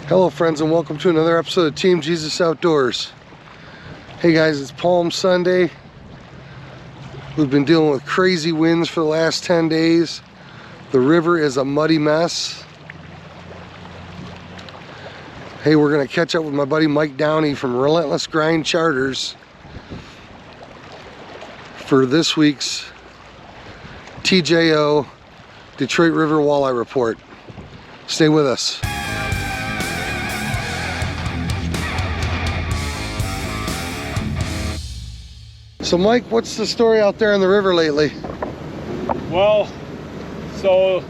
Hello friends, and welcome to another episode of Team Jesus Outdoors. Hey guys, it's Palm Sunday. We've been dealing with crazy winds for the last 10 days. The river is a muddy mess. Hey, we're gonna catch up with my buddy Mike Downey from Relentless Grind Charters for this week's TJO Detroit River Walleye Report. Stay with us. So Mike, what's the story out there in the river lately? Well, so it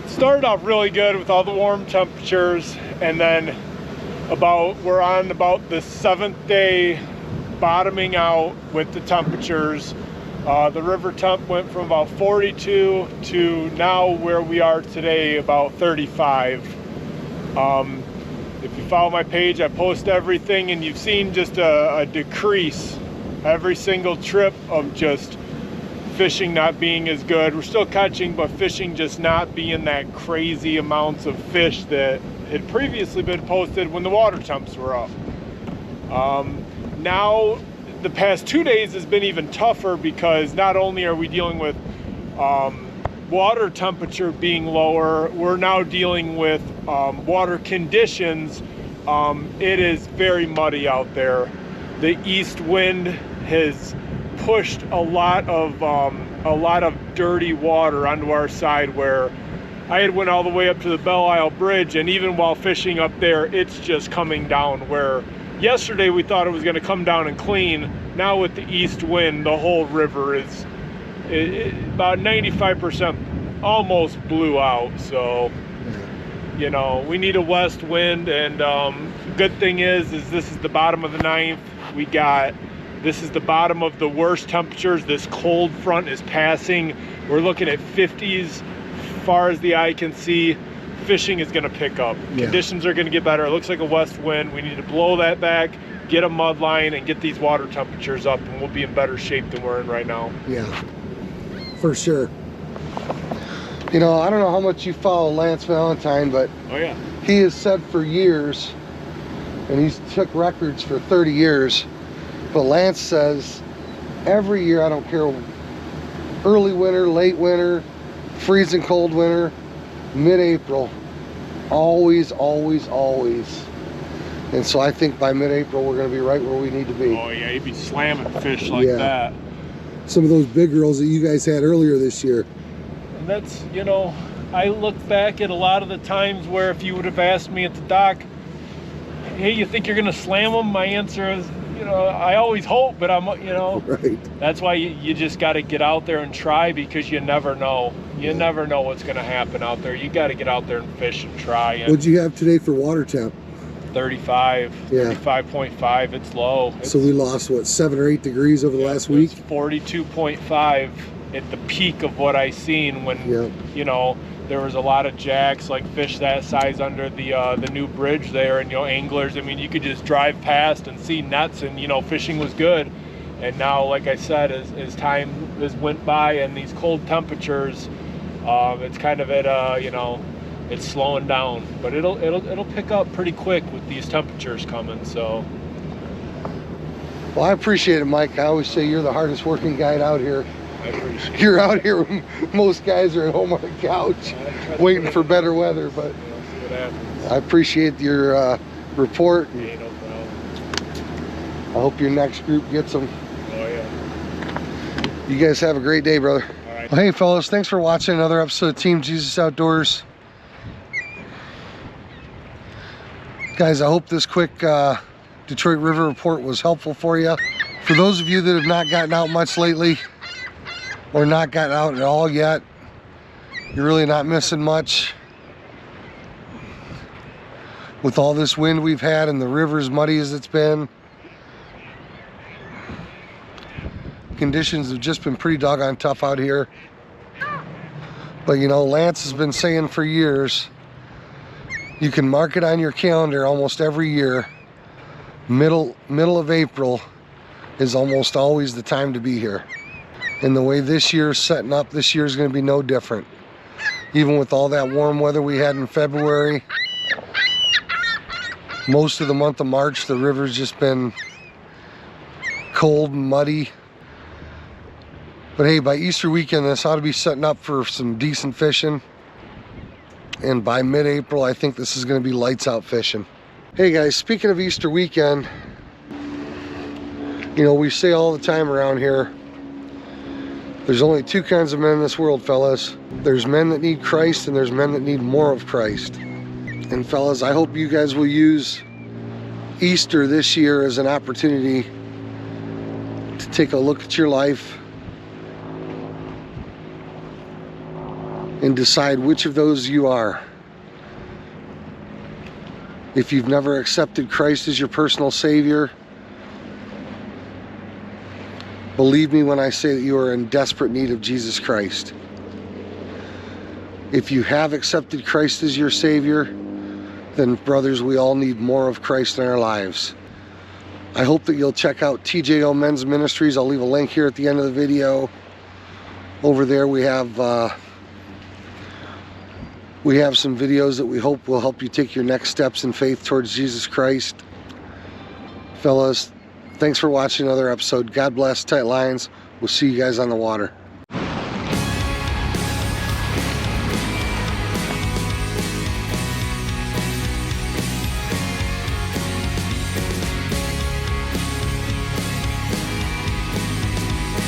started off really good with all the warm temperatures, and then we're on about the 7th day bottoming out with the temperatures. The river temp went from about 42 to now where we are today, about 35. If you follow my page, I post everything, and you've seen just a decrease every single trip of just fishing not being as good. We're still catching, but fishing just not being that crazy amounts of fish that had previously been posted when the water temps were up. Now the past 2 days has been even tougher, because not only are we dealing with water temperature being lower, we're now dealing with water conditions. It is very muddy out there. The east wind has pushed a lot of dirty water onto our side, where I had went all the way up to the Belle Isle Bridge, and even while fishing up there, it's just coming down. Where yesterday we thought it was going to come down and clean. Now with the east wind, the whole river is about 95% almost blew out. So, you know, we need a west wind, and good thing is this is the bottom of the 9th. This is the bottom of the worst temperatures. This cold front is passing. We're looking at 50s far as the eye can see. Fishing is going to pick up. Yeah. Conditions are going to get better. It looks like a west wind. We need to blow that back, get a mud line, and get these water temperatures up, and we'll be in better shape than we're in right now. Yeah, for sure. You know, I don't know how much you follow Lance Valentine, but oh yeah, he has said for years, and he's took records for 30 years, but Lance says every year, I don't care, early winter, late winter, freezing cold winter, mid-April, always. And so I think by mid-April we're going to be right where we need to be. Oh yeah, you'd be slamming fish like that. Some of those big girls that you guys had earlier this year. And that's, you know, I look back at a lot of the times where if you would have asked me at the dock, hey, you think you're going to slam them? My answer is, you know, I always hope, but you know, right. That's why you just got to get out there and try, because you never know. You never know what's going to happen out there. You got to get out there and fish and try. And what'd you have today for water temp? 35, 35.5. It's low. So we lost, what, 7 or 8 degrees over the last week? 42.5 at the peak of what I seen when, you know, there was a lot of jacks, like fish that size under the new bridge there, and, you know, anglers. I mean, you could just drive past and see nets, and, you know, fishing was good. And now, like I said, as time has went by and these cold temperatures, it's kind of at you know, it's slowing down. But it'll pick up pretty quick with these temperatures coming. So. Well, I appreciate it, Mike. I always say you're the hardest working guide out here. I appreciate it. You're out here when most guys are at home on the couch waiting for better weather, but what happens. I appreciate your report. Hey, no problem. I hope your next group gets them. Oh yeah. You guys have a great day, brother. All right. Well, hey fellas, thanks for watching another episode of Team Jesus Outdoors. Guys, I hope this quick Detroit River report was helpful for you. For those of you that have not gotten out much lately, or not gotten out at all yet, you're really not missing much. With all this wind we've had and the river as muddy as it's been, conditions have just been pretty doggone tough out here. But you know, Lance has been saying for years, you can mark it on your calendar almost every year. Middle of April is almost always the time to be here. And the way this year's setting up, this year's going to be no different. Even with all that warm weather we had in February, Most of the month of March, the river's just been cold and muddy. But hey, by Easter weekend, this ought to be setting up for some decent fishing. And by mid-April, I think this is going to be lights out fishing. Hey guys, speaking of Easter weekend, you know, we say all the time around here, there's only two kinds of men in this world, fellas. There's men that need Christ and there's men that need more of Christ. And fellas, I hope you guys will use Easter this year as an opportunity to take a look at your life and decide which of those you are. If you've never accepted Christ as your personal Savior, believe me when I say that you are in desperate need of Jesus Christ. If you have accepted Christ as your Savior, then brothers, we all need more of Christ in our lives. I hope that you'll check out TJO Men's Ministries. I'll leave a link here at the end of the video. Over there we have some videos that we hope will help you take your next steps in faith towards Jesus Christ. Fellas, thanks for watching another episode. God bless, tight lines. We'll see you guys on the water.